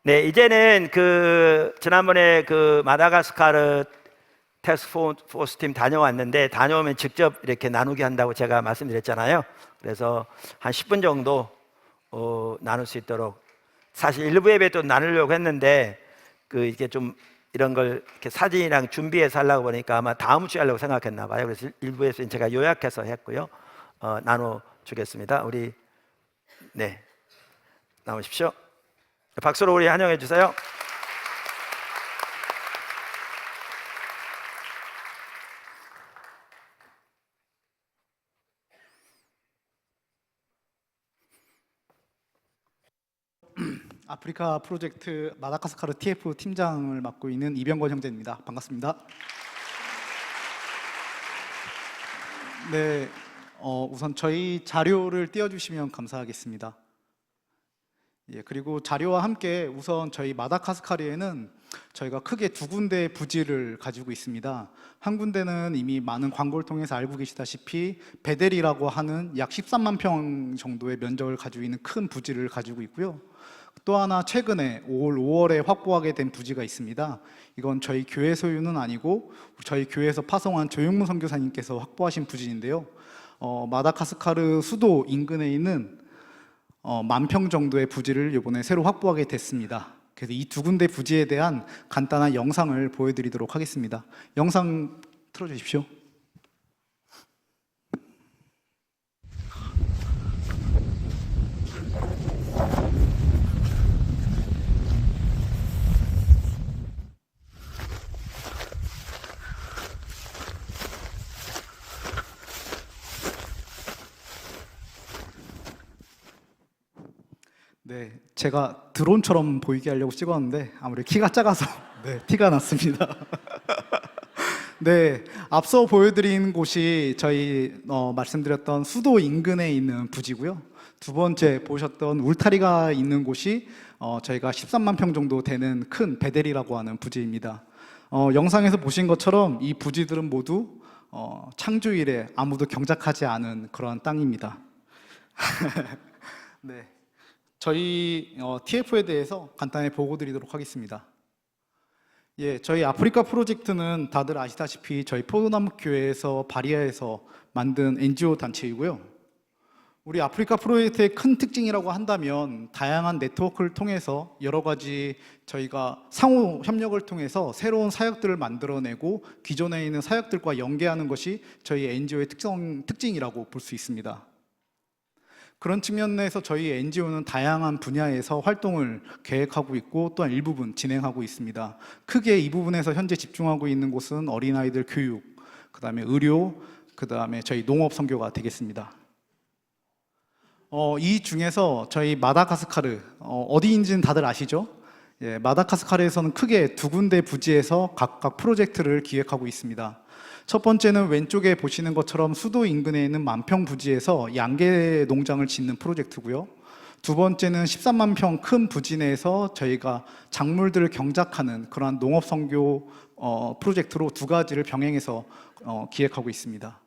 네, 이제는 지난번에 마다가스카르 태스크포스 팀 다녀왔는데 다녀오면 직접 이렇게 나누게 한다고 제가 말씀드렸잖아요. 그래서 한 10분 정도 나눌 수 있도록, 사실 일부 예배도 나누려고 했는데 이게 좀 이런 걸 이렇게 사진이랑 준비해서 하려고 보니까 아마 다음 주에 하려고 생각했나 봐요. 그래서 일부에서 제가 요약해서 했고요. 나눠 주겠습니다. 우리 네, 나오십시오. 박수로 우리 환영해 주세요. 아프리카 프로젝트 마다가스카르 TF 팀장을 맡고 있는 이병건 형제입니다. 반갑습니다. 네, 우선 저희 자료를 띄워주시면 감사하겠습니다. 예, 그리고 자료와 함께 우선 저희 마다가스카르에는 저희가 크게 두 군데 부지를 가지고 있습니다. 한 군데는 이미 많은 광고를 통해서 알고 계시다시피 베델이라고 하는 약 13만 평 정도의 면적을 가지고 있는 큰 부지를 가지고 있고요. 또 하나 최근에 올 5월에 확보하게 된 부지가 있습니다. 이건 저희 교회 소유는 아니고 저희 교회에서 파송한 조용무 선교사님께서 확보하신 부지인데요. 마다가스카르 수도 인근에 있는 10,000평 정도의 부지를 이번에 새로 확보하게 됐습니다. 그래서 이 두 군데 부지에 대한 간단한 영상을 보여드리도록 하겠습니다. 영상 틀어주십시오. 네, 제가 드론처럼 보이게 하려고 찍었는데 아무래도 키가 작아서 네, 티가 났습니다. 네, 앞서 보여드린 곳이 저희 말씀드렸던 수도 인근에 있는 부지고요. 두 번째 보셨던 울타리가 있는 곳이 저희가 13만 평 정도 되는 큰 베델이라고 하는 부지입니다. 영상에서 보신 것처럼 이 부지들은 모두 창조 이래 아무도 경작하지 않은 그런 땅입니다. 네. 저희 TF에 대해서 간단히 보고 드리도록 하겠습니다. 예, 저희 아프리카 프로젝트는 다들 아시다시피 저희 포도나무 교회에서 바리아에서 만든 NGO 단체이고요. 우리 아프리카 프로젝트의 큰 특징이라고 한다면 다양한 네트워크를 통해서 여러 가지 저희가 상호 협력을 통해서 새로운 사역들을 만들어내고 기존에 있는 사역들과 연계하는 것이 저희 NGO의 특징이라고 볼 수 있습니다. 그런 측면에서 저희 NGO는 다양한 분야에서 활동을 계획하고 있고 또한 일부분 진행하고 있습니다. 크게 이 부분에서 현재 집중하고 있는 곳은 어린아이들 교육, 그 다음에 의료, 그 다음에 저희 농업 선교가 되겠습니다. 이 중에서 저희 마다가스카르, 어디인지는 다들 아시죠? 예, 마다가스카르에서는 크게 두 군데 부지에서 각각 프로젝트를 기획하고 있습니다. 첫 번째는 왼쪽에 보시는 것처럼 수도 인근에 있는 만평 부지에서 양계 농장을 짓는 프로젝트고요. 두 번째는 13만 평 큰 부지 내에서 저희가 작물들을 경작하는 그러한 농업 선교 프로젝트로 두 가지를 병행해서 기획하고 있습니다.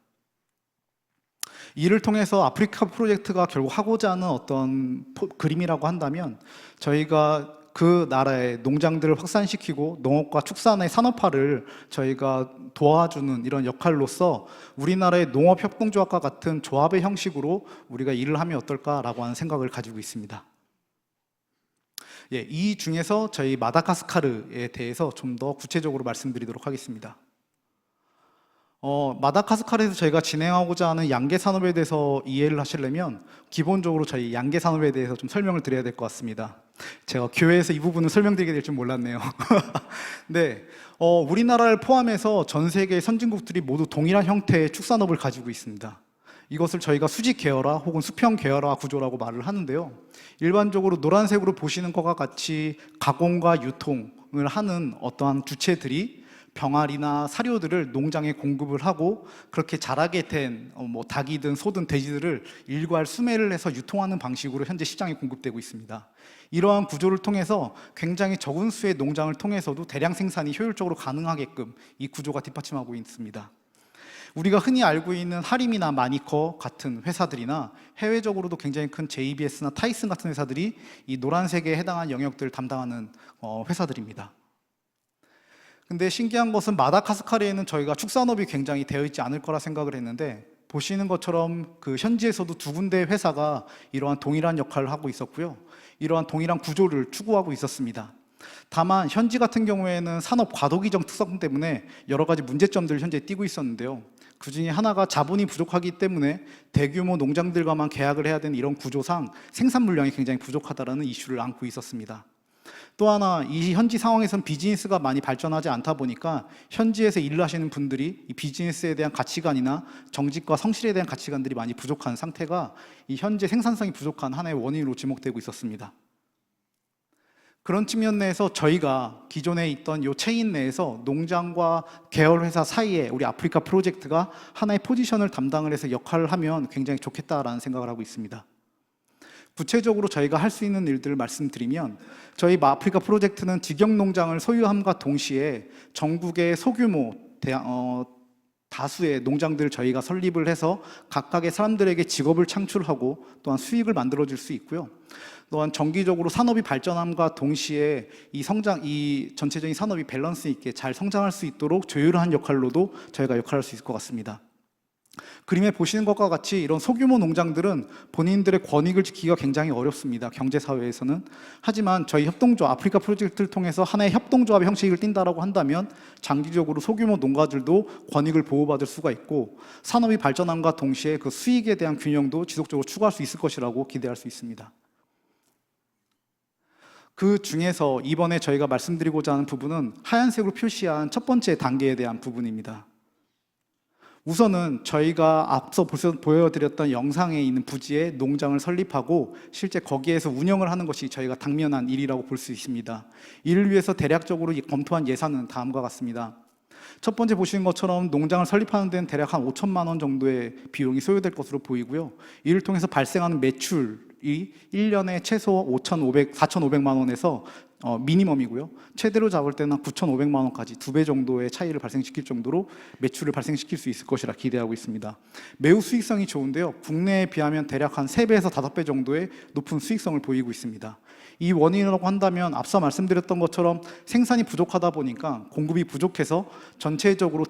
이를 통해서 아프리카 프로젝트가 결국 하고자 하는 어떤 그림이라고 한다면 저희가 그 나라의 농장들을 확산시키고 농업과 축산의 산업화를 저희가 도와주는 이런 역할로서 우리나라의 농업협동조합과 같은 조합의 형식으로 우리가 일을 하면 어떨까라고 하는 생각을 가지고 있습니다. 예, 이 중에서 저희 마다가스카르에 대해서 좀 더 구체적으로 말씀드리도록 하겠습니다. 마다가스카르에서 저희가 진행하고자 하는 양계 산업에 대해서 이해를 하시려면 기본적으로 저희 양계 산업에 대해서 좀 설명을 드려야 될 것 같습니다. 제가 교회에서 이 부분을 설명드리게 될 줄 몰랐네요. 네, 우리나라를 포함해서 전 세계 선진국들이 모두 동일한 형태의 축산업을 가지고 있습니다. 이것을 저희가 수직 계열화 혹은 수평 계열화 구조라고 말을 하는데요. 일반적으로 노란색으로 보시는 것과 같이 가공과 유통을 하는 어떠한 주체들이 병아리나 사료들을 농장에 공급을 하고 그렇게 자라게 된 닭이든 소든 돼지들을 일괄 수매를 해서 유통하는 방식으로 현재 시장에 공급되고 있습니다. 이러한 구조를 통해서 굉장히 적은 수의 농장을 통해서도 대량 생산이 효율적으로 가능하게끔 이 구조가 뒷받침하고 있습니다. 우리가 흔히 알고 있는 하림이나 마니커 같은 회사들이나 해외적으로도 굉장히 큰 JBS나 타이슨 같은 회사들이 이 노란색에 해당한 영역들을 담당하는 회사들입니다. 근데 신기한 것은 마다가스카르에는 저희가 축산업이 굉장히 되어 있지 않을 거라 생각을 했는데, 보시는 것처럼 그 현지에서도 두 군데의 회사가 이러한 동일한 역할을 하고 있었고요. 이러한 동일한 구조를 추구하고 있었습니다. 다만 현지 같은 경우에는 산업 과도기적 특성 때문에 여러 가지 문제점들을 현재 띠고 있었는데요. 그 중에 하나가 자본이 부족하기 때문에 대규모 농장들과만 계약을 해야 되는 이런 구조상 생산 물량이 굉장히 부족하다는 이슈를 안고 있었습니다. 또 하나, 이 현지 상황에선 비즈니스가 많이 발전하지 않다 보니까 현지에서 일을 하시는 분들이 이 비즈니스에 대한 가치관이나 정직과 성실에 대한 가치관들이 많이 부족한 상태가 이 현재 생산성이 부족한 하나의 원인으로 지목되고 있었습니다. 그런 측면 내에서 저희가 기존에 있던 이 체인 내에서 농장과 계열 회사 사이에 우리 아프리카 프로젝트가 하나의 포지션을 담당을 해서 역할을 하면 굉장히 좋겠다라는 생각을 하고 있습니다. 구체적으로 저희가 할 수 있는 일들을 말씀드리면, 저희 아프리카 프로젝트는 직영 농장을 소유함과 동시에 전국의 소규모 다수의 농장들을 저희가 설립을 해서 각각의 사람들에게 직업을 창출하고 또한 수익을 만들어줄 수 있고요. 또한 정기적으로 산업이 발전함과 동시에 이 전체적인 산업이 밸런스 있게 잘 성장할 수 있도록 조율한 역할로도 저희가 역할할 수 있을 것 같습니다. 그림에 보시는 것과 같이 이런 소규모 농장들은 본인들의 권익을 지키기가 굉장히 어렵습니다. 경제사회에서는. 하지만 저희 협동조합, 아프리카 프로젝트를 통해서 하나의 협동조합의 형식을 띈다라고 한다면 장기적으로 소규모 농가들도 권익을 보호받을 수가 있고, 산업이 발전함과 동시에 그 수익에 대한 균형도 지속적으로 추구할 수 있을 것이라고 기대할 수 있습니다. 그 중에서 이번에 저희가 말씀드리고자 하는 부분은 하얀색으로 표시한 첫 번째 단계에 대한 부분입니다. 우선은 저희가 앞서 보여드렸던 영상에 있는 부지에 농장을 설립하고 실제 거기에서 운영을 하는 것이 저희가 당면한 일이라고 볼 수 있습니다. 이를 위해서 대략적으로 검토한 예산은 다음과 같습니다. 첫 번째 보시는 것처럼 농장을 설립하는 데는 대략 한 5천만 원 정도의 비용이 소요될 것으로 보이고요. 이를 통해서 발생하는 매출이 1년에 최소 4,500만 원에서 미니멈이고요. 최대로 잡을 때는 9,500만 원까지 2배 정도의 차이를 발생시킬 정도로 매출을 발생시킬 수 있을 것이라 기대하고 있습니다. 매우 수익성이 좋은데요. 국내에 비하면 대략 한 3배에서 5배 정도의 높은 수익성을 보이고 있습니다. 이 원인이라고 한다면 앞서 말씀드렸던 것처럼 생산이 부족하다 보니까 공급이 부족해서 전체적으로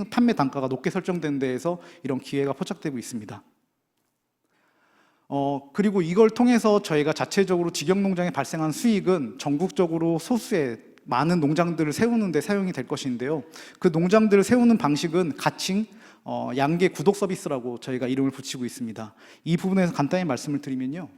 판매 단가가 높게 설정된 데에서 이런 기회가 포착되고 있습니다. 그리고 이걸 통해서 저희가 자체적으로 직영농장에 발생한 수익은 전국적으로 소수의 많은 농장들을 세우는 데 사용이 될 것인데요. 그 농장들을 세우는 방식은 가칭 양계 구독 서비스라고 저희가 이름을 붙이고 있습니다. 이 부분에서 간단히 말씀을 드리면요.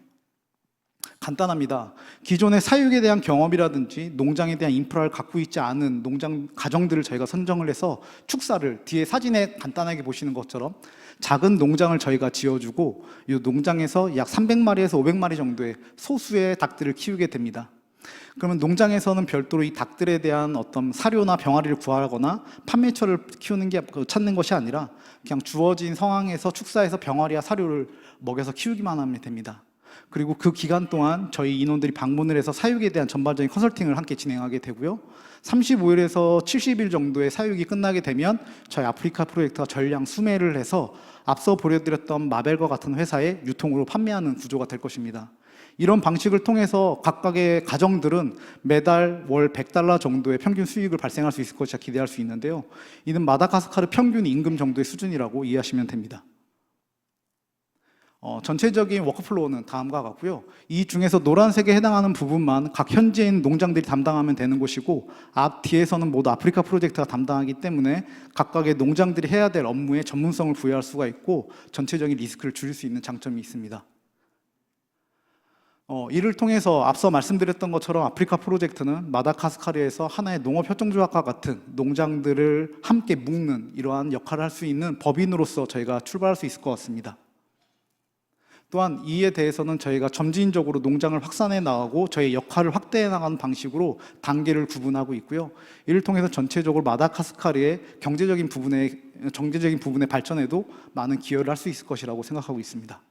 간단합니다. 기존의 사육에 대한 경험이라든지 농장에 대한 인프라를 갖고 있지 않은 농장 가정들을 저희가 선정을 해서 축사를, 뒤에 사진에 간단하게 보시는 것처럼 작은 농장을 저희가 지어주고 이 농장에서 약 300마리에서 500마리 정도의 소수의 닭들을 키우게 됩니다. 그러면 농장에서는 별도로 이 닭들에 대한 어떤 사료나 병아리를 구하거나 판매처를 찾는 것이 아니라 그냥 주어진 상황에서 축사해서 병아리와 사료를 먹여서 키우기만 하면 됩니다. 그리고 그 기간 동안 저희 인원들이 방문을 해서 사육에 대한 전반적인 컨설팅을 함께 진행하게 되고요. 35일에서 70일 정도의 사육이 끝나게 되면 저희 아프리카 프로젝트가 전량 수매를 해서 앞서 보여드렸던 마벨과 같은 회사에 유통으로 판매하는 구조가 될 것입니다. 이런 방식을 통해서 각각의 가정들은 매달 월 $100 정도의 평균 수익을 발생할 수 있을 것이라 기대할 수 있는데요. 이는 마다가스카르 평균 임금 정도의 수준이라고 이해하시면 됩니다. 전체적인 워크플로우는 다음과 같고요. 이 중에서 노란색에 해당하는 부분만 각 현지에 있는 농장들이 담당하면 되는 것이고, 앞 뒤에서는 모두 아프리카 프로젝트가 담당하기 때문에 각각의 농장들이 해야 될 업무에 전문성을 부여할 수가 있고 전체적인 리스크를 줄일 수 있는 장점이 있습니다. 이를 통해서 앞서 말씀드렸던 것처럼 아프리카 프로젝트는 마다가스카르에서 하나의 농업협동조합과 같은 농장들을 함께 묶는 이러한 역할을 할 수 있는 법인으로서 저희가 출발할 수 있을 것 같습니다. 또한 이에 대해서는 저희가 점진적으로 농장을 확산해 나가고 저희 역할을 확대해 나가는 방식으로 단계를 구분하고 있고요. 이를 통해서 전체적으로 마다가스카르의 경제적인 부분의 발전에도 많은 기여를 할 수 있을 것이라고 생각하고 있습니다.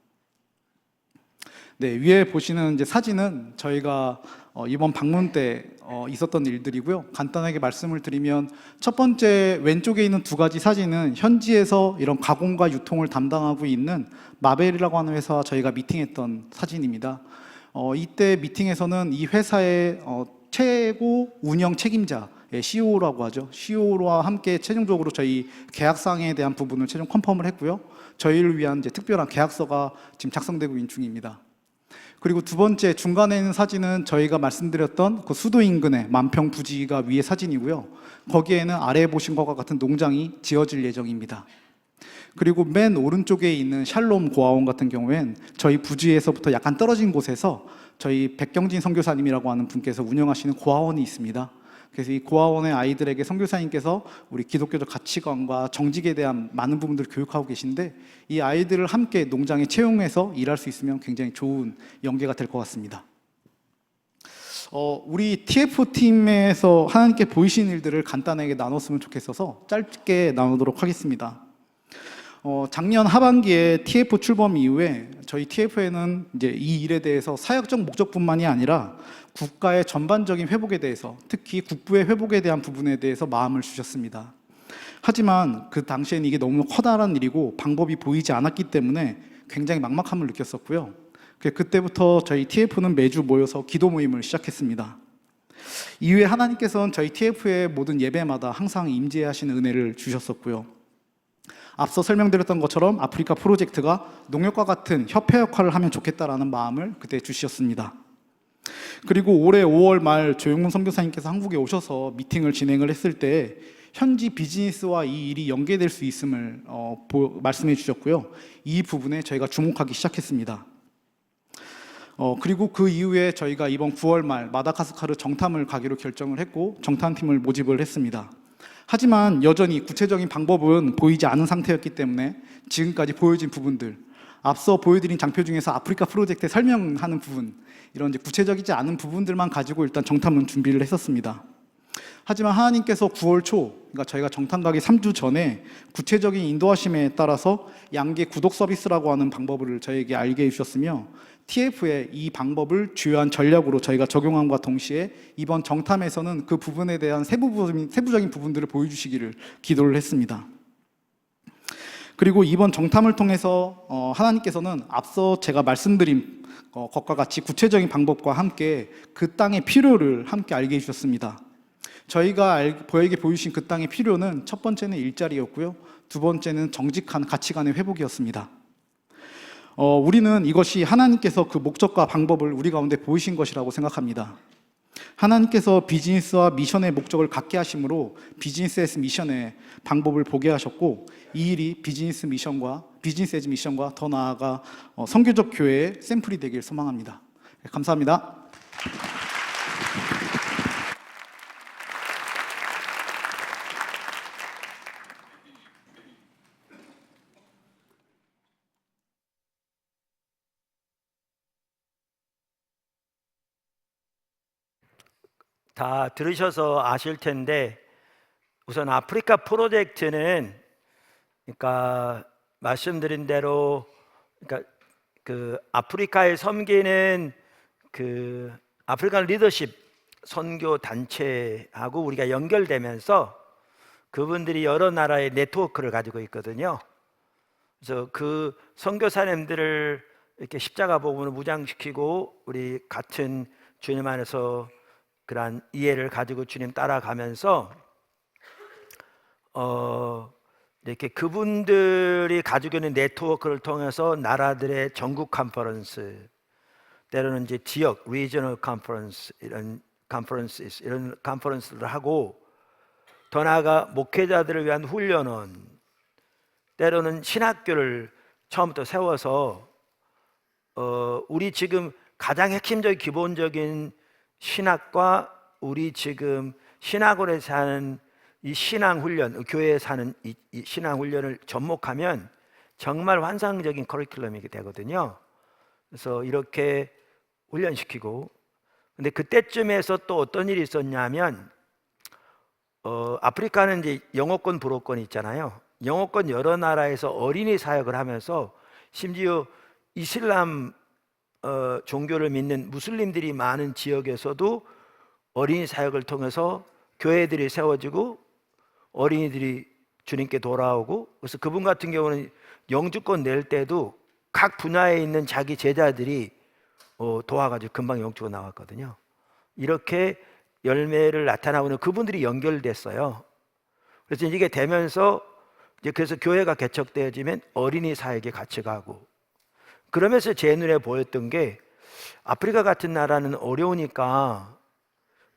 네, 위에 보시는 사진은 저희가 이번 방문 때 있었던 일들이고요. 간단하게 말씀을 드리면 첫 번째 왼쪽에 있는 두 가지 사진은 현지에서 이런 가공과 유통을 담당하고 있는 마벨이라고 하는 회사와 저희가 미팅했던 사진입니다. 이때 미팅에서는 이 회사의 최고 운영 책임자, CEO라고 하죠. CEO와 함께 최종적으로 저희 계약상에 대한 부분을 최종 컨펌을 했고요. 저희를 위한 이제 특별한 계약서가 지금 작성되고 있는 중입니다. 그리고 두 번째 중간에 있는 사진은 저희가 말씀드렸던 그 수도 인근의 만평 부지가 위의 사진이고요. 거기에는 아래에 보신 것과 같은 농장이 지어질 예정입니다. 그리고 맨 오른쪽에 있는 샬롬 고아원 같은 경우엔 저희 부지에서부터 약간 떨어진 곳에서 저희 백경진 선교사님이라고 하는 분께서 운영하시는 고아원이 있습니다. 그래서 이 고아원의 아이들에게 선교사님께서 우리 기독교적 가치관과 정직에 대한 많은 부분들을 교육하고 계신데, 이 아이들을 함께 농장에 채용해서 일할 수 있으면 굉장히 좋은 연계가 될 것 같습니다. 우리 TF팀에서 하나님께 보이신 일들을 간단하게 나눴으면 좋겠어서 짧게 나누도록 하겠습니다. 작년 하반기에 TF 출범 이후에 저희 TF에는 이제 이 일에 대해서 사역적 목적뿐만이 아니라 국가의 전반적인 회복에 대해서, 특히 국부의 회복에 대한 부분에 대해서 마음을 주셨습니다. 하지만 그 당시에는 이게 너무 커다란 일이고 방법이 보이지 않았기 때문에 굉장히 막막함을 느꼈었고요. 그때부터 저희 TF는 매주 모여서 기도 모임을 시작했습니다. 이후에 하나님께서는 저희 TF의 모든 예배마다 항상 임재하시는 은혜를 주셨었고요. 앞서 설명드렸던 것처럼 아프리카 프로젝트가 농협과 같은 협회 역할을 하면 좋겠다라는 마음을 그때 주셨습니다. 그리고 올해 5월 말 조용문 선교사님께서 한국에 오셔서 미팅을 진행을 했을 때 현지 비즈니스와 이 일이 연계될 수 있음을 말씀해 주셨고요. 이 부분에 저희가 주목하기 시작했습니다. 그리고 그 이후에 저희가 이번 9월 말 마다가스카르 정탐을 가기로 결정을 했고 정탐팀을 모집을 했습니다. 하지만 여전히 구체적인 방법은 보이지 않은 상태였기 때문에 지금까지 보여진 부분들, 앞서 보여드린 장표 중에서 아프리카 프로젝트에 설명하는 부분, 이런 이제 구체적이지 않은 부분들만 가지고 일단 정탐은 준비를 했었습니다. 하지만 하나님께서 9월 초, 그러니까 저희가 정탐 가기 3주 전에 구체적인 인도하심에 따라서 양계 구독 서비스라고 하는 방법을 저희에게 알게 해주셨으며, TF의 이 방법을 주요한 전략으로 저희가 적용함과 동시에 이번 정탐에서는 그 부분에 대한 세부적인 부분들을 보여주시기를 기도를 했습니다. 그리고 이번 정탐을 통해서 하나님께서는 앞서 제가 말씀드린 것과 같이 구체적인 방법과 함께 그 땅의 필요를 함께 알게 해주셨습니다. 저희가 저에게 보여주신 그 땅의 필요는 첫 번째는 일자리였고요. 두 번째는 정직한 가치관의 회복이었습니다. 우리는 이것이 하나님께서 그 목적과 방법을 우리 가운데 보이신 것이라고 생각합니다. 하나님께서 비즈니스와 미션의 목적을 갖게 하심으로 비즈니스 애즈 미션의 방법을 보게 하셨고, 이 일이 비즈니스 애즈 미션과 더 나아가 선교적 교회의 샘플이 되길 소망합니다. 감사합니다. 다 들으셔서 아실 텐데, 우선 아프리카 프로젝트는 그러니까 말씀드린 대로 그 아프리카에 섬기는 그 아프리칸 리더십 선교 단체하고 우리가 연결되면서 그분들이 여러 나라의 네트워크를 가지고 있거든요. 그래서 그 선교사님들을 이렇게 십자가 복음으로 무장시키고 우리 같은 주님 안에서 그러한 이해를 가지고 주님 따라가면서 이렇게 그분들이 가지고 있는 네트워크를 통해서 나라들의 전국 컨퍼런스, 때로는 이제 지역 리저널 컨퍼런스, 이런 컨퍼런스를 하고, 더 나아가 목회자들을 위한 훈련원, 때로는 신학교를 처음부터 세워서 우리 지금 가장 핵심적인 기본적인 신학과 우리 지금 신학원에서 하는 이 신앙훈련, 교회에서 하는 이 신앙훈련을 접목하면 정말 환상적인 커리큘럼이 되거든요. 그래서 이렇게 훈련시키고, 근데 그때쯤에서 또 어떤 일이 있었냐면 아프리카는 이제 영어권 불어권이 있잖아요. 영어권 여러 나라에서 어린이 사역을 하면서 심지어 이슬람 종교를 믿는 무슬림들이 많은 지역에서도 어린이 사역을 통해서 교회들이 세워지고 어린이들이 주님께 돌아오고, 그래서 그분 같은 경우는 영주권 낼 때도 각 분야에 있는 자기 제자들이 도와가지고 금방 영주권 나왔거든요. 이렇게 열매를 나타나고 있는 그분들이 연결됐어요. 그래서 이게 되면서 이제 그래서 교회가 개척되어지면 어린이 사역에 같이 가고, 그러면서 제 눈에 보였던 게 아프리카 같은 나라는 어려우니까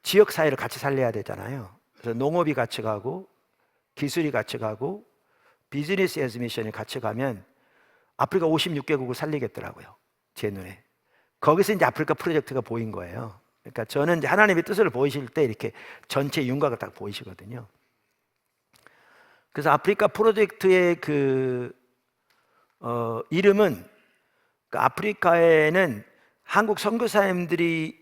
지역 사회를 같이 살려야 되잖아요. 그래서 농업이 같이 가고 기술이 같이 가고 비즈니스 에즈 미션이 같이 가면 아프리카 56개국을 살리겠더라고요. 제 눈에. 거기서 이제 아프리카 프로젝트가 보인 거예요. 그러니까 저는 이제 하나님의 뜻을 보이실 때 이렇게 전체 윤곽을 딱 보이시거든요. 그래서 아프리카 프로젝트의 이름은, 그 아프리카에는 한국 선교사님들이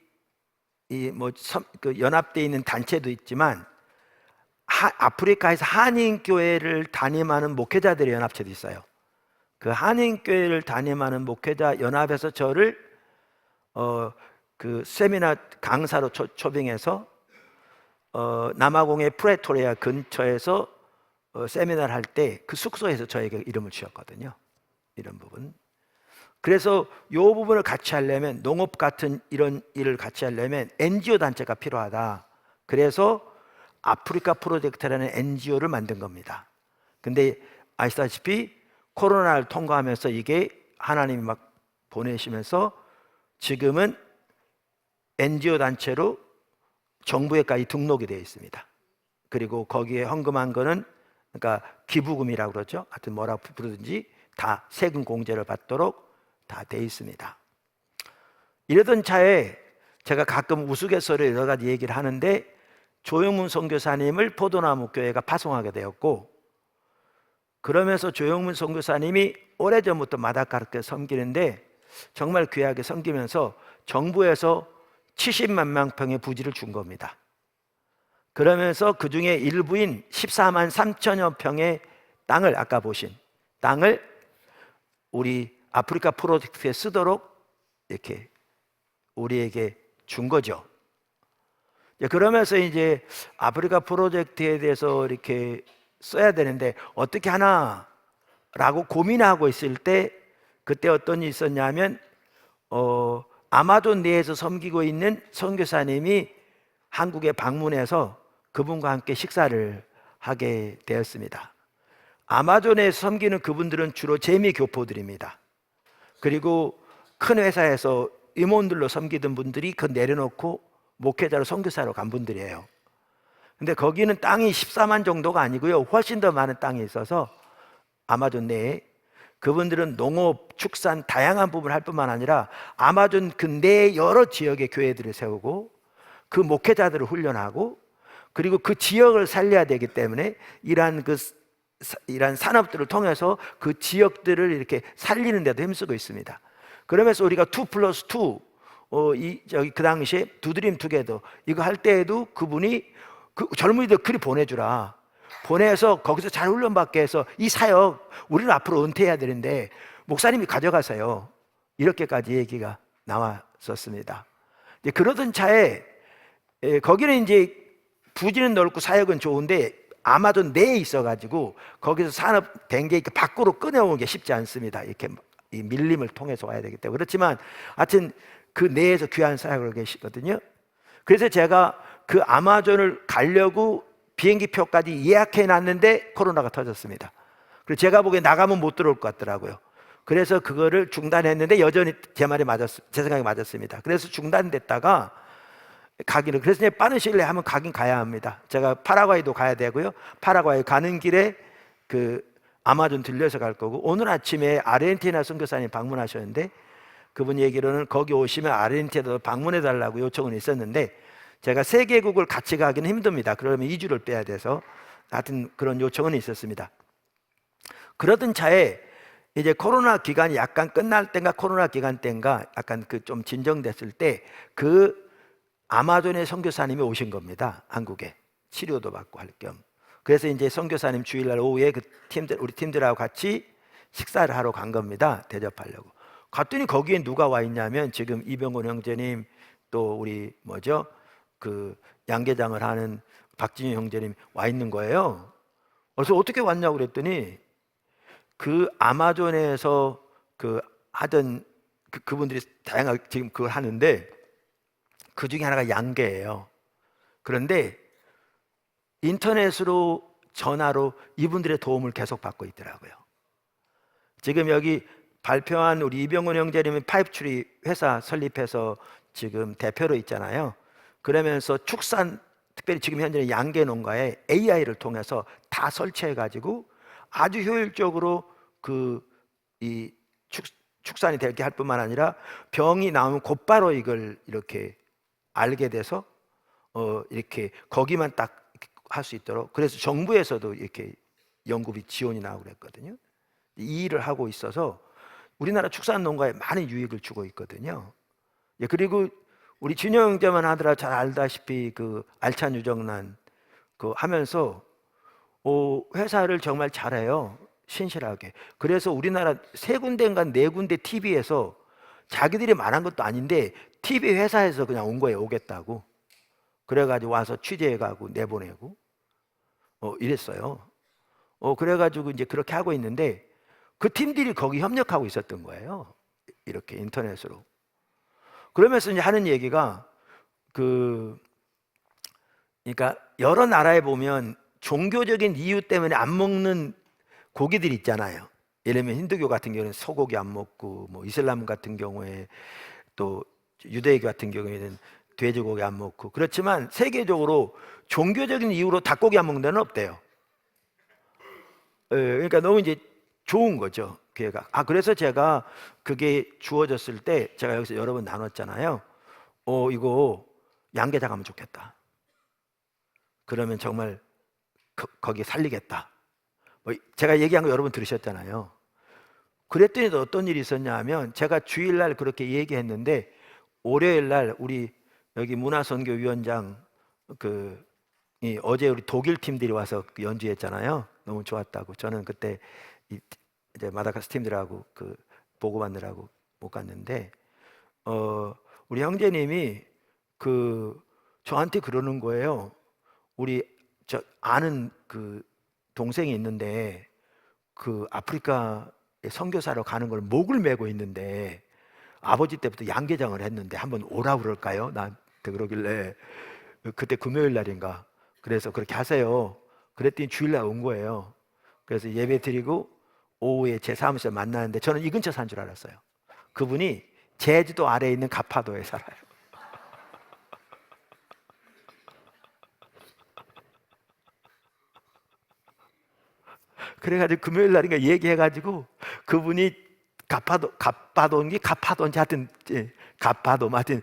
연합되어 있는 단체도 있지만 아프리카에서 한인교회를 담임하는 목회자들의 연합체도 있어요. 그 한인교회를 담임하는 목회자 연합에서 저를 그 세미나 강사로 초빙해서 남아공의 프레토리아 근처에서 세미나를 할 때 그 숙소에서 저에게 이름을 지었거든요. 이런 부분. 그래서 이 부분을 같이 하려면, 농업 같은 이런 일을 같이 하려면 NGO 단체가 필요하다. 그래서 아프리카 프로젝트라는 NGO를 만든 겁니다. 근데 아시다시피 코로나를 통과하면서 이게 하나님이 막 보내시면서 지금은 NGO 단체로 정부에까지 등록이 되어 있습니다. 그리고 거기에 헌금한 거는, 그러니까 기부금이라고 그러죠. 하여튼 뭐라고 부르든지 다 세금 공제를 받도록 다 돼 있습니다. 이러던 차에 제가 가끔 우스갯소리로 여러 가지 얘기를 하는데, 조영문 선교사님을 포도나무 교회가 파송하게 되었고, 그러면서 조영문 선교사님이 오래전부터 마다가스카르 섬기는데 정말 귀하게 섬기면서 정부에서 70만 명평의 부지를 준 겁니다. 그러면서 그 중에 일부인 14만 3천여 평의 땅을, 아까 보신 땅을 우리 아프리카 프로젝트에 쓰도록 이렇게 우리에게 준 거죠. 그러면서 이제 아프리카 프로젝트에 대해서 이렇게 써야 되는데 어떻게 하나 라고 고민하고 있을 때, 그때 어떤 일이 있었냐면 아마존 내에서 섬기고 있는 선교사님이 한국에 방문해서 그분과 함께 식사를 하게 되었습니다. 아마존에서 섬기는 그분들은 주로 재미교포들입니다. 그리고 큰 회사에서 임원들로 섬기던 분들이 그거 내려놓고 목회자로 선교사로 간 분들이에요. 근데 거기는 땅이 14만 정도가 아니고요, 훨씬 더 많은 땅이 있어서 아마존 내에 그분들은 농업, 축산 다양한 부분을 할 뿐만 아니라 아마존 그 내 여러 지역의 교회들을 세우고 그 목회자들을 훈련하고, 그리고 그 지역을 살려야 되기 때문에 이러한 산업들을 통해서 그 지역들을 이렇게 살리는 데도 힘쓰고 있습니다. 그러면서 우리가 2+2 그 당시에 두드림 투게더 이거 할 때에도 그분이 그 젊은이들 그리 보내주라, 보내서 거기서 잘 훈련받게 해서 이 사역 우리는 앞으로 은퇴해야 되는데 목사님이 가져가세요, 이렇게까지 얘기가 나왔었습니다. 이제 그러던 차에 거기는 이제 부지는 넓고 사역은 좋은데 아마존 내에 있어가지고 거기서 산업 된 게 밖으로 꺼내오는 게 쉽지 않습니다. 이렇게 이 밀림을 통해서 와야 되기 때문에. 그렇지만 하여튼 그 내에서 귀한 사역을 계시거든요. 그래서 제가 그 아마존을 가려고 비행기 표까지 예약해 놨는데 코로나가 터졌습니다. 그래서 제가 보기에 나가면 못 들어올 것 같더라고요. 그래서 그거를 중단했는데 여전히 제 생각에 맞았습니다. 그래서 중단됐다가 가기는, 그래서 이제 빠른 시일 내에 한번 가긴 가야 합니다. 제가 파라과이도 가야 되고요, 파라과이 가는 길에 그 아마존 들려서 갈 거고, 오늘 아침에 아르헨티나 선교사님 방문하셨는데 그분 얘기로는 거기 오시면 아르헨티나도 방문해 달라고 요청은 있었는데 제가 세 개국을 같이 가기는 힘듭니다. 그러면 2주를 빼야 돼서 하여튼 그런 요청은 있었습니다. 그러던 차에 이제 코로나 기간이 약간 끝날 때인가 코로나 기간 때인가 약간 그 좀 진정됐을 때 그 아마존의 선교사님이 오신 겁니다. 한국에 치료도 받고 할 겸. 그래서 이제 선교사님 주일날 오후에 우리 팀들하고 같이 식사를 하러 간 겁니다. 대접하려고. 갔더니 거기에 누가 와 있냐면 지금 이병건 형제님, 또 우리 그 양계장을 하는 박진희 형제님 와 있는 거예요. 그래서 어떻게 왔냐고 그랬더니 그 아마존에서 그 하던 그분들이 다양하게 지금 그걸 하는데 그 중에 하나가 양계예요. 그런데 인터넷으로 전화로 이분들의 도움을 계속 받고 있더라고요. 지금 여기 발표한 우리 이병헌 형제님은 파이프트리 회사 설립해서 지금 대표로 있잖아요. 그러면서 축산, 특별히 지금 현재 양계 농가에 AI를 통해서 다 설치해 가지고 아주 효율적으로 이 축산이 되게 할 뿐만 아니라 병이 나오면 곧바로 이걸 이렇게 알게 돼서 이렇게 거기만 딱 할 수 있도록, 그래서 정부에서도 이렇게 연구비 지원이 나오고 그랬거든요. 이 일을 하고 있어서 우리나라 축산 농가에 많은 유익을 주고 있거든요. 예, 그리고 우리 준영 형제만 하더라 잘 알다시피 그 알찬 유정란 그 하면서 회사를 정말 잘해요. 신실하게. 그래서 우리나라 세 군데인가 네 군데 TV에서 자기들이 말한 것도 아닌데 TV 회사에서 그냥 온 거예요. 오겠다고. 그래가지고 와서 취재해가고 내보내고 이랬어요. 그래가지고 이제 그렇게 하고 있는데 그 팀들이 거기 협력하고 있었던 거예요. 이렇게 인터넷으로. 그러면서 이제 하는 얘기가 그러니까 여러 나라에 보면 종교적인 이유 때문에 안 먹는 고기들이 있잖아요. 예를 들면 힌두교 같은 경우는 소고기 안 먹고, 뭐 이슬람 같은 경우에 또 유대교 같은 경우에는 돼지고기 안 먹고. 그렇지만 세계적으로 종교적인 이유로 닭고기 안 먹는 데는 없대요. 그러니까 너무 이제 좋은 거죠, 기회가. 그래서 제가 그게 주어졌을 때 제가 여기서 여러 번 나눴잖아요. 이거 양계장 하면 좋겠다. 그러면 정말 거기 살리겠다. 제가 얘기한 거 여러분 들으셨잖아요. 그랬더니 어떤 일이 있었냐 하면 제가 주일날 그렇게 얘기했는데 월요일날 우리 여기 문화선교위원장 어제 우리 독일 팀들이 와서 연주했잖아요. 너무 좋았다고. 저는 그때 이제 마다가스 팀들하고 보고 받느라고 못 갔는데 우리 형제님이 저한테 그러는 거예요. 우리 저 아는 동생이 있는데 아프리카에 선교사로 가는 걸 목을 메고 있는데 아버지 때부터 양계장을 했는데 한번 오라고 그럴까요? 나한테 그러길래 그때 금요일 날인가. 그래서 그렇게 하세요. 그랬더니 주일날 온 거예요. 그래서 예배 드리고 오후에 제 사무실에 만나는데 저는 이 근처 산 줄 알았어요. 그분이 제주도 아래에 있는 가파도에 살아요. 그래가지고 금요일 날인가 얘기해가지고 그분이 가파도인지 하여튼 가파도 하여튼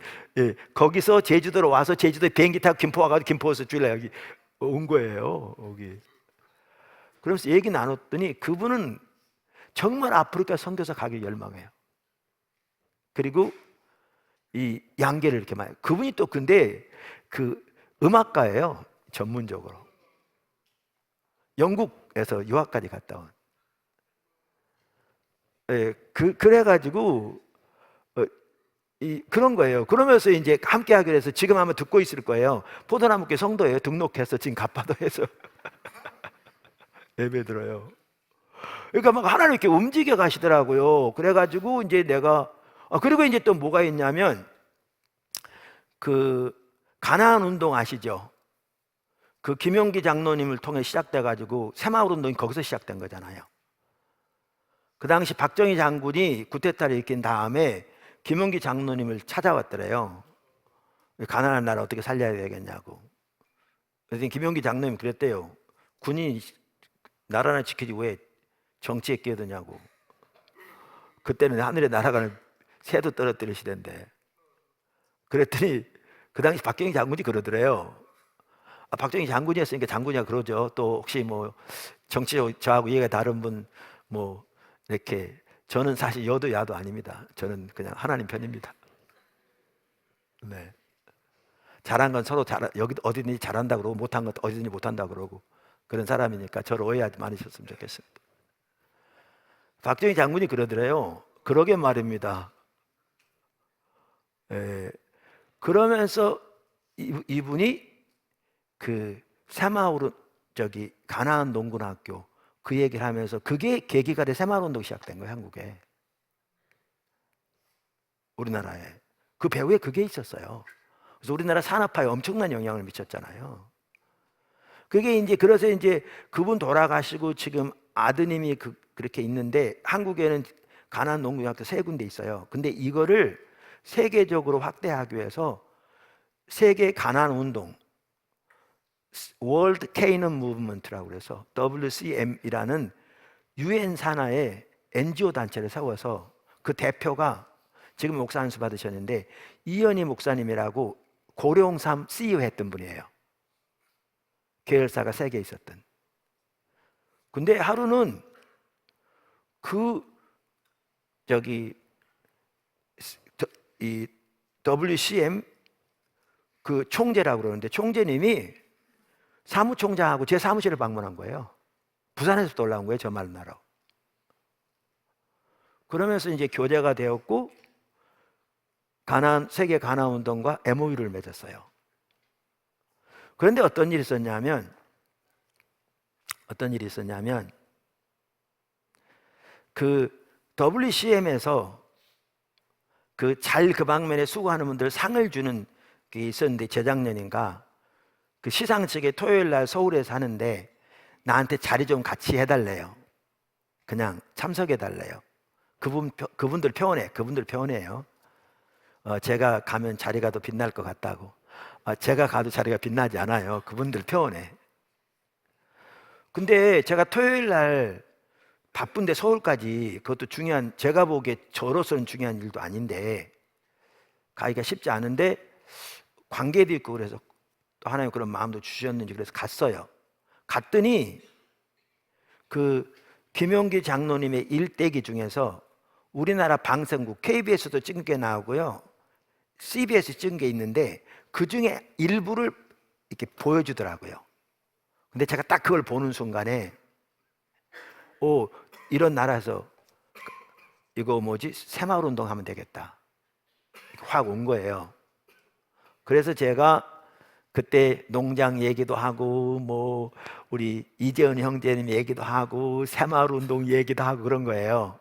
거기서 제주도로 와서 제주도에 비행기 타고 김포 와가지고 김포에서 주일날 여기 온 거예요. 여기. 그래서 얘기 나눴더니 그분은 정말 아프리카 선교사 가기 열망해요. 그리고 이 양계를 이렇게 많이. 그분이 또 근데 음악가예요. 전문적으로. 영국에서 유학까지 갔다 온. 그래가지고 그런 거예요. 그러면서 이제 함께 하기로 해서 지금 아마 듣고 있을 거예요. 포도나무교회 성도예요. 등록해서 지금 가파도에서 예배 들어요. 그러니까 막 하나님 이렇게 움직여 가시더라고요. 그래가지고 이제 내가 그리고 이제 또 뭐가 있냐면 가나안 운동 아시죠? 김용기 장로님을 통해 시작돼가지고 새마을 운동이 거기서 시작된 거잖아요. 그 당시 박정희 장군이 쿠데타를 일으킨 다음에 김용기 장로님을 찾아왔더래요. 가난한 나라 어떻게 살려야 되겠냐고. 그래서 김용기 장로님 그랬대요. 군인이 나라를 지키지 왜 정치에 끼어드냐고. 그때는 하늘에 날아가는 새도 떨어뜨리시던데. 그랬더니 그 당시 박정희 장군이 그러더래요. 박정희 장군이었으니까 장군이야 그러죠. 또 혹시 뭐 정치적으로 저하고 이해가 다른 분 뭐 이렇게. 저는 사실 여도 야도 아닙니다. 저는 그냥 하나님 편입니다. 네. 잘한 건 서로 여기 어디든지 잘한다 그러고 못한 건 어디든지 못한다 그러고 그런 사람이니까 저를 오해하지 않으셨으면 좋겠습니다. 박정희 장군이 그러더래요. 그러게 말입니다. 예. 그러면서 이분이 그 새마을 저기 가나안 농군학교 그 얘기를 하면서 그게 계기가 돼 새마을 운동이 시작된 거예요, 한국에. 우리나라에. 그 배후에 그게 있었어요. 그래서 우리나라 산업화에 엄청난 영향을 미쳤잖아요. 그게 이제 그래서 이제 그분 돌아가시고 지금 아드님이 그렇게 있는데 한국에는 가나안 농군학교 3군데 있어요. 근데 이거를 세계적으로 확대하기 위해서 세계 가나안 운동 월드 케이넌 무브먼트라고 그래서 WCM이라는 유엔 산하의 NGO 단체를 세워서 그 대표가 지금 목사 안수 받으셨는데 이현희 목사님이라고 고려홍삼 CEO 했던 분이에요. 계열사가 3개 있었던. 근데 하루는 그 저기 이 WCM 그 총재라고 그러는데 총재님이 사무총장하고 제 사무실을 방문한 거예요. 부산에서 또 올라온 거예요, 저 말나로. 그러면서 이제 교제가 되었고 세계 가나안 운동과 MOU를 맺었어요. 그런데 어떤 일이 있었냐면 그 WCM에서 그 방면에 수고하는 분들 상을 주는 게 있었는데 재작년인가 그 시상식에 토요일 날 서울에서 하는데 나한테 자리 좀 같이 해달래요. 그냥 참석해달래요. 그분들 표현해요. 제가 가면 자리가 더 빛날 것 같다고. 제가 가도 자리가 빛나지 않아요. 그분들 표현해. 근데 제가 토요일 날 바쁜데 서울까지 그것도 중요한 제가 보기에 저로서는 중요한 일도 아닌데 가기가 쉽지 않은데 관계도 있고 그래서 또 하나님 그런 마음도 주셨는지 그래서 갔어요. 갔더니 그 김용기 장로님의 일대기 중에서 우리나라 방송국 KBS도 찍은 게 나오고요. CBS 찍은 게 있는데 그 중에 일부를 이렇게 보여주더라고요. 근데 제가 딱 그걸 보는 순간에 이런 나라에서 이거 새마을 운동 하면 되겠다. 확 온 거예요. 그래서 제가 그때 농장 얘기도 하고 우리 이재은 형제님 얘기도 하고 새마을 운동 얘기도 하고 그런 거예요.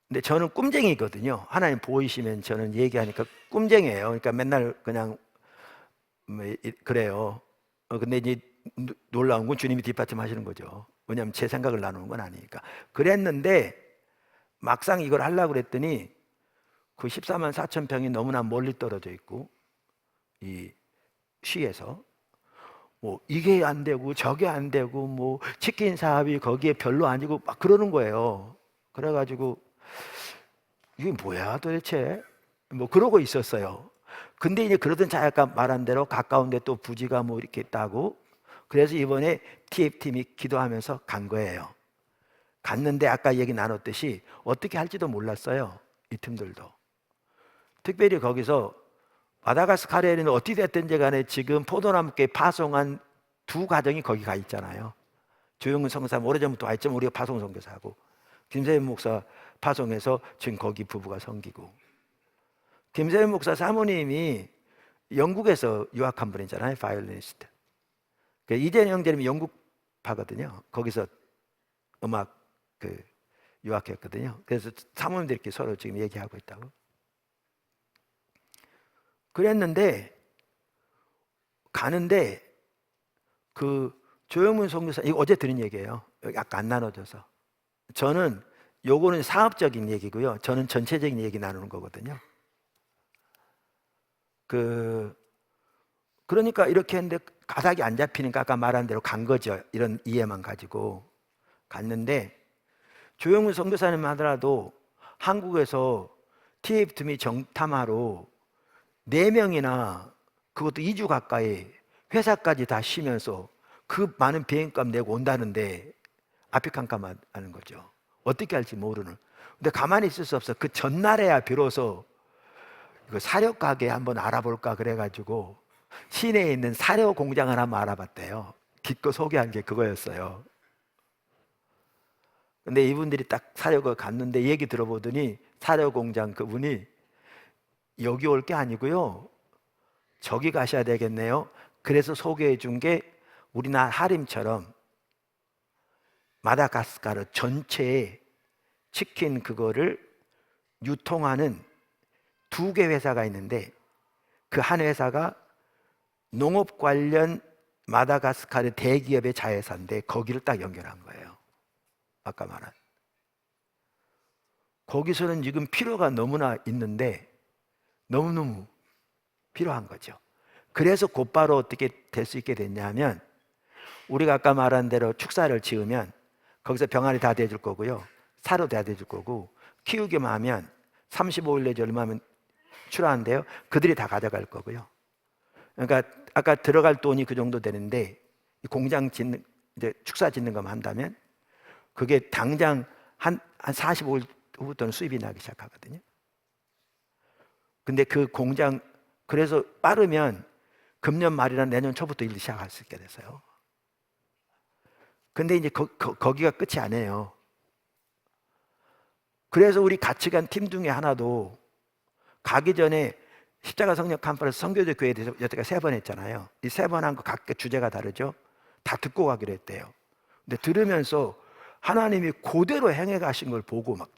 근데 저는 꿈쟁이거든요. 하나님 보이시면 저는 얘기하니까 꿈쟁이에요. 그러니까 맨날 그냥 그래요. 근데 이제 놀라운 건 주님이 뒷받침 하시는 거죠. 왜냐하면 제 생각을 나누는 건 아니니까. 그랬는데 막상 이걸 하려고 그랬더니 그 14만 4천 평이 너무나 멀리 떨어져 있고 이 시에서 이게 안 되고 저게 안 되고 치킨 사업이 거기에 별로 아니고 막 그러는 거예요. 그래가지고 이게 뭐야 도대체 그러고 있었어요. 근데 이제 그러던 자 아까 말한 대로 가까운데 또 부지가 이렇게 있다고 그래서 이번에 TF팀이 기도하면서 간 거예요. 갔는데 아까 얘기 나눴듯이 어떻게 할지도 몰랐어요. 이 팀들도. 특별히 거기서 마다가스카르에는 어떻게 됐든지 간에 지금 포도나무께 파송한 2 가정이 거기 가 있잖아요. 조영근 성사님 오래전부터 와 있지만 우리가 파송 선교사하고 김세현 목사 파송해서 지금 거기 부부가 섬기고 김세현 목사 사모님이 영국에서 유학한 분이잖아요. 바이올리니스트. 이재현 형제님이 영국파거든요. 거기서 음악 유학했거든요. 그래서 사모님들끼리 서로 지금 얘기하고 있다고. 그랬는데 가는데 그 조영문 선교사 이거 어제 들은 얘기예요. 여기 아까 안 나눠져서 저는 요거는 사업적인 얘기고요. 저는 전체적인 얘기 나누는 거거든요. 그러니까 이렇게 했는데 가닥이 안 잡히니까 아까 말한 대로 간 거죠. 이런 이해만 가지고 갔는데 조영문 선교사님 하더라도 한국에서 TF2미 정탐하러 4명이나 그것도 2주 가까이 회사까지 다 쉬면서 그 많은 비행값 내고 온다는데 앞에 깜깜하는 거죠. 어떻게 할지 모르는. 근데 가만히 있을 수 없어. 그 전날에야 비로소 이거 사료 가게 한번 알아볼까 그래가지고 시내에 있는 사료 공장을 한번 알아봤대요. 기껏 소개한 게 그거였어요. 근데 이분들이 딱 사려고 갔는데 얘기 들어보더니 사려 공장 그분이 여기 올 게 아니고요, 저기 가셔야 되겠네요. 그래서 소개해 준 게 우리나라 하림처럼 마다가스카르 전체에 치킨 그거를 유통하는 2개 회사가 있는데, 그 한 회사가 농업 관련 마다가스카르 대기업의 자회사인데 거기를 딱 연결한 거예요. 아까 말한. 거기서는 지금 필요가 너무나 있는데 너무너무 필요한 거죠. 그래서 곧바로 어떻게 될 수 있게 됐냐면, 우리가 아까 말한 대로 축사를 지으면 거기서 병아리 다 대줄 거고요, 사료 다 대줄 거고, 키우기만 하면 35일 내지 얼마면 출하한대요. 그들이 다 가져갈 거고요. 그러니까 아까 들어갈 돈이 그 정도 되는데, 이 공장 짓는, 이제 축사 짓는 것만 한다면 그게 당장 한 45일 후부터는 수입이 나기 시작하거든요. 근데 그 공장, 그래서 빠르면 금년 말이나 내년 초부터 일을 시작할 수 있게 됐어요. 근데 이제 거기가 끝이 아니에요. 그래서 우리 같이 간 팀 중에 하나도 가기 전에 십자가 성령 컨퍼런스 선교적 교회에 대해서 여태까지 3번 했잖아요. 이 3번 한 거 각각 주제가 다르죠. 다 듣고 가기로 했대요. 근데 들으면서 하나님이 그대로 행해 가신 걸 보고 막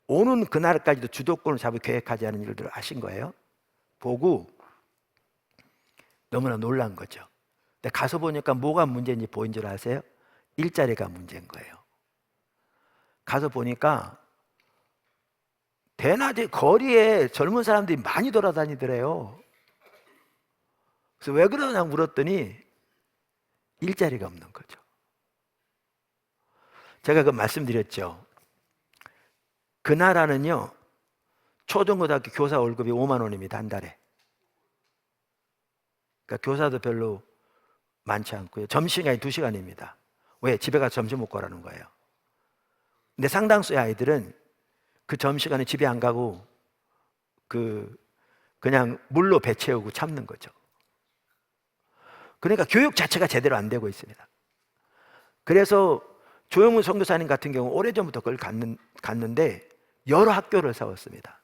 오는 그날까지도 주도권을 잡을 계획하지 않은 일들을 하신 거예요. 보고 너무나 놀란 거죠. 근데 가서 보니까 뭐가 문제인지 보인 줄 아세요? 일자리가 문제인 거예요. 가서 보니까 대낮에 거리에 젊은 사람들이 많이 돌아다니더래요. 그래서 왜 그러냐 물었더니 일자리가 없는 거죠. 제가 그 말씀드렸죠. 그 나라는요, 초중고등학교 교사 월급이 5만 원입니다, 한 달에. 그러니까 교사도 별로 많지 않고요. 점심시간이 2시간입니다. 왜? 집에 가서 점심 먹고 오라는 거예요. 근데 상당수의 아이들은 그 점심시간에 집에 안 가고 그냥 물로 배 채우고 참는 거죠. 그러니까 교육 자체가 제대로 안 되고 있습니다. 그래서 조영훈 선교사님 같은 경우 오래전부터 그걸 갔는데 여러 학교를 세웠습니다.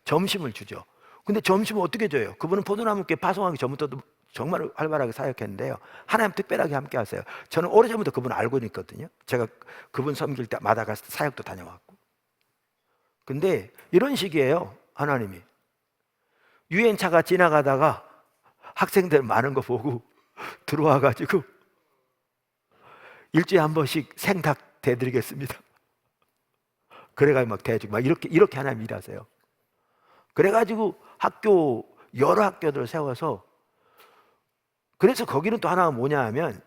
점심을 주죠. 근데 점심을 어떻게 줘요? 그분은 포도나무께 파송하기 전부터도 정말 활발하게 사역했는데요, 하나님 특별하게 함께 하세요. 저는 오래전부터 그분 알고 있거든요. 제가 그분 섬길 때 마다가스 사역도 다녀왔고. 근데 이런 식이에요. 하나님이 유엔차가 지나가다가 학생들 많은 거 보고 들어와 가지고 일주일에 한 번씩 생닭 대드리겠습니다. 그래가지고 막 대주고 막 이렇게 하나님 일하세요. 그래가지고 여러 학교들을 세워서, 그래서 거기는 또 하나가 뭐냐 하면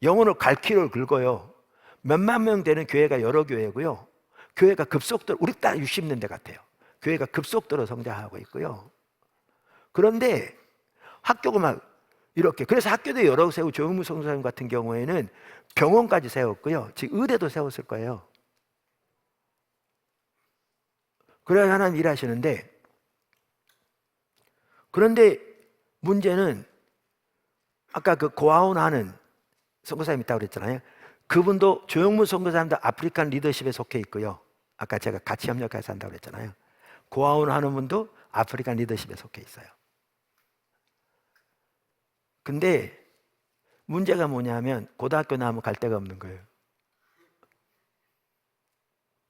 영혼을 갈 길을 긁어요. 몇만 명 되는 교회가 여러 교회고요, 교회가 급속도로, 우리 딱 60년대 같아요. 교회가 급속도로 성장하고 있고요. 그런데 학교가 막 이렇게, 그래서 학교도 여러 개 세우고, 조영무 선교사님 같은 경우에는 병원까지 세웠고요, 지금 의대도 세웠을 거예요. 그래야 하나님 일하시는데, 그런데 문제는 아까 그 고아원 하는 선교사님 있다고 그랬잖아요. 그분도 조영무 선교사님도 아프리칸 리더십에 속해 있고요, 아까 제가 같이 협력해서 한다고 그랬잖아요. 고아원 하는 분도 아프리칸 리더십에 속해 있어요. 근데 문제가 뭐냐면 고등학교 나오면 갈 데가 없는 거예요.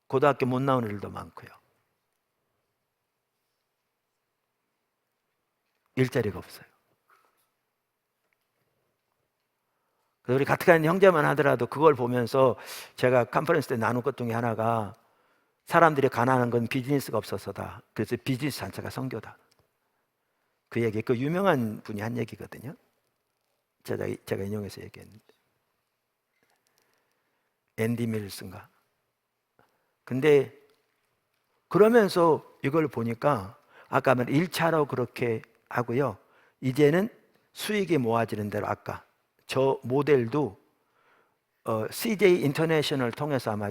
고등학교 못 나오는 일도 많고요, 일자리가 없어요. 그래서 우리 같이 가는 형제만 하더라도 그걸 보면서 제가 컨퍼런스 때 나눈 것 중에 하나가, 사람들이 가난한 건 비즈니스가 없어서다. 그래서 비즈니스 자체가 선교다. 그 얘기, 그 유명한 분이 한 얘기거든요. 제가 인용해서 얘기했는데, 앤디 밀슨가. 근데 그러면서 이걸 보니까 아까 말 1차로 그렇게 하고요, 이제는 수익이 모아지는 대로, 아까 저 모델도 CJ 인터내셔널 통해서 아마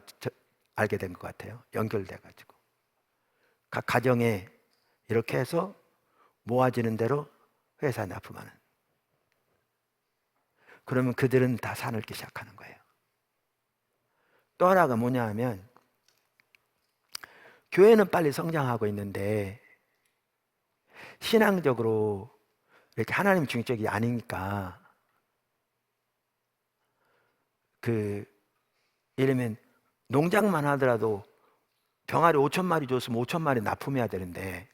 알게 된 것 같아요. 연결돼 가지고 각 가정에 이렇게 해서 모아지는 대로 회사에 납품하는. 그러면 그들은 다 사늘기 시작하는 거예요. 또 하나가 뭐냐 하면 교회는 빨리 성장하고 있는데 신앙적으로 이렇게 하나님 중심적이 아니니까 이러면 농장만 하더라도 병아리 5천 마리 줬으면 5천 마리 납품해야 되는데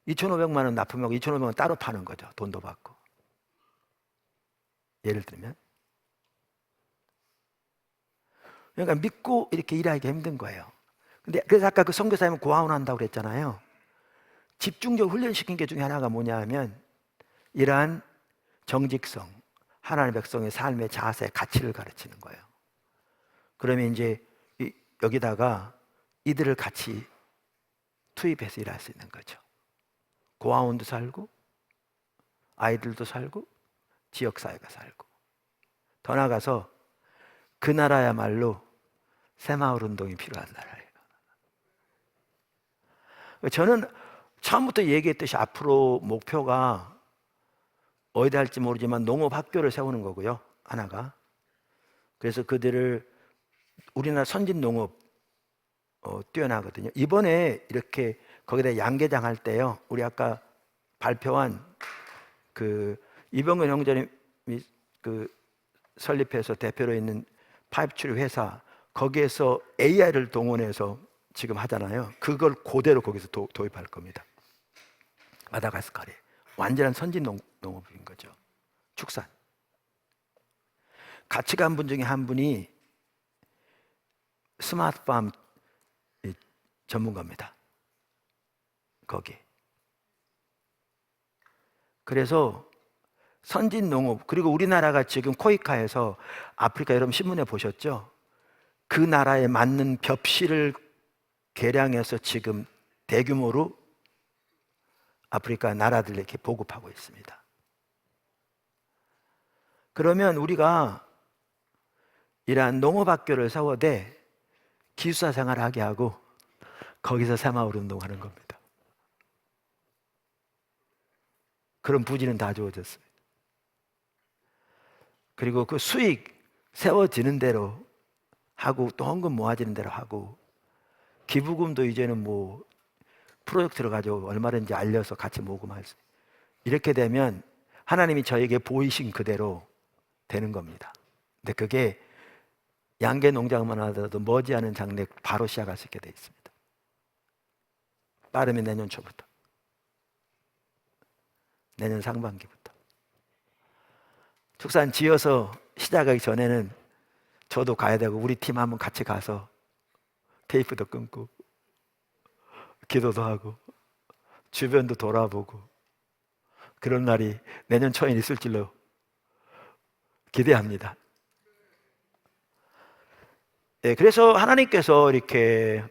2,500만 원 납품하고 2,500원 따로 파는 거죠. 돈도 받고. 예를 들면. 그러니까 믿고 이렇게 일하기가 힘든 거예요. 근데 그래서 아까 그 선교사님은 고아원 한다고 그랬잖아요. 집중적으로 훈련시킨 게 중에 하나가 뭐냐 하면 이러한 정직성, 하나님의 백성의 삶의 자세, 가치를 가르치는 거예요. 그러면 이제 여기다가 이들을 같이 투입해서 일할 수 있는 거죠. 고아원도 살고 아이들도 살고 지역사회가 살고 더 나아가서 그 나라야말로 새마을 운동이 필요한 나라예요. 저는 처음부터 얘기했듯이 앞으로 목표가 어디다 할지 모르지만 농업학교를 세우는 거고요. 하나가. 그래서 그들을 우리나라 선진 농업 뛰어나거든요. 이번에 이렇게 거기다 양계장 할 때요. 우리 아까 발표한 그 이병근 형제님이 그 설립해서 대표로 있는 파이프 처리 회사 거기에서 AI를 동원해서 지금 하잖아요. 그걸 그대로 거기서 도입할 겁니다. 마다가스카르에 완전한 선진 농업인 거죠. 축산. 같이 간 분 중에 한 분이 스마트팜 전문가입니다. 거기. 그래서 선진 농업, 그리고 우리나라가 지금 코이카에서 아프리카 여러분 신문에 보셨죠? 그 나라에 맞는 벽실을 개량해서 지금 대규모로 아프리카 나라들에 이렇게 보급하고 있습니다. 그러면 우리가 이러한 농업학교를 세워대 기숙사 생활을 하게 하고 거기서 새마을 운동하는 겁니다. 그런 부지는 다 주어졌어요. 그리고 그 수익 세워지는 대로 하고 또 헌금 모아지는 대로 하고 기부금도 이제는 뭐 프로젝트를 가지고 얼마든지 알려서 같이 모금할 수 이렇게 되면 하나님이 저에게 보이신 그대로 되는 겁니다. 근데 그게 양계 농장만 하더라도 머지않은 장래 바로 시작할 수 있게 돼 있습니다. 빠르면 내년 초부터, 내년 상반기부터. 축산 지어서 시작하기 전에는 저도 가야 되고 우리 팀 한번 같이 가서 테이프도 끊고 기도도 하고 주변도 돌아보고 그런 날이 내년 초에 있을 줄로 기대합니다. 네, 그래서 하나님께서 이렇게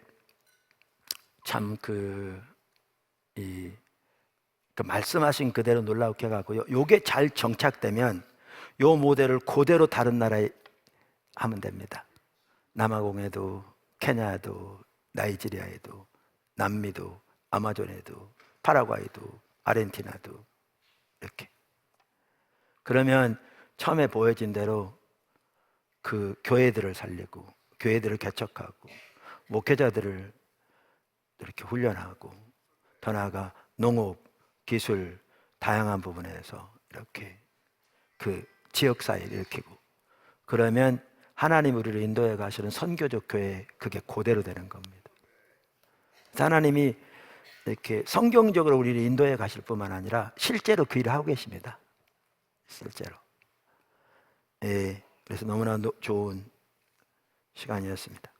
참 말씀하신 그대로 놀라우게 해가고요. 요게 잘 정착되면 요 모델을 그대로 다른 나라에 하면 됩니다. 남아공에도, 케냐에도, 나이지리아에도, 남미도, 아마존에도, 파라과이도, 아르헨티나도 이렇게. 그러면 처음에 보여진 대로 그 교회들을 살리고 교회들을 개척하고 목회자들을 이렇게 훈련하고 더 나아가 농업, 기술 다양한 부분에서 이렇게 그 지역사회를 일으키고 그러면 하나님 우리를 인도해 가시는 선교적 교회 그게 그대로 되는 겁니다. 하나님이 이렇게 성경적으로 우리를 인도해 가실 뿐만 아니라 실제로 그 일을 하고 계십니다. 실제로. 예, 그래서 너무나 좋은 시간이었습니다.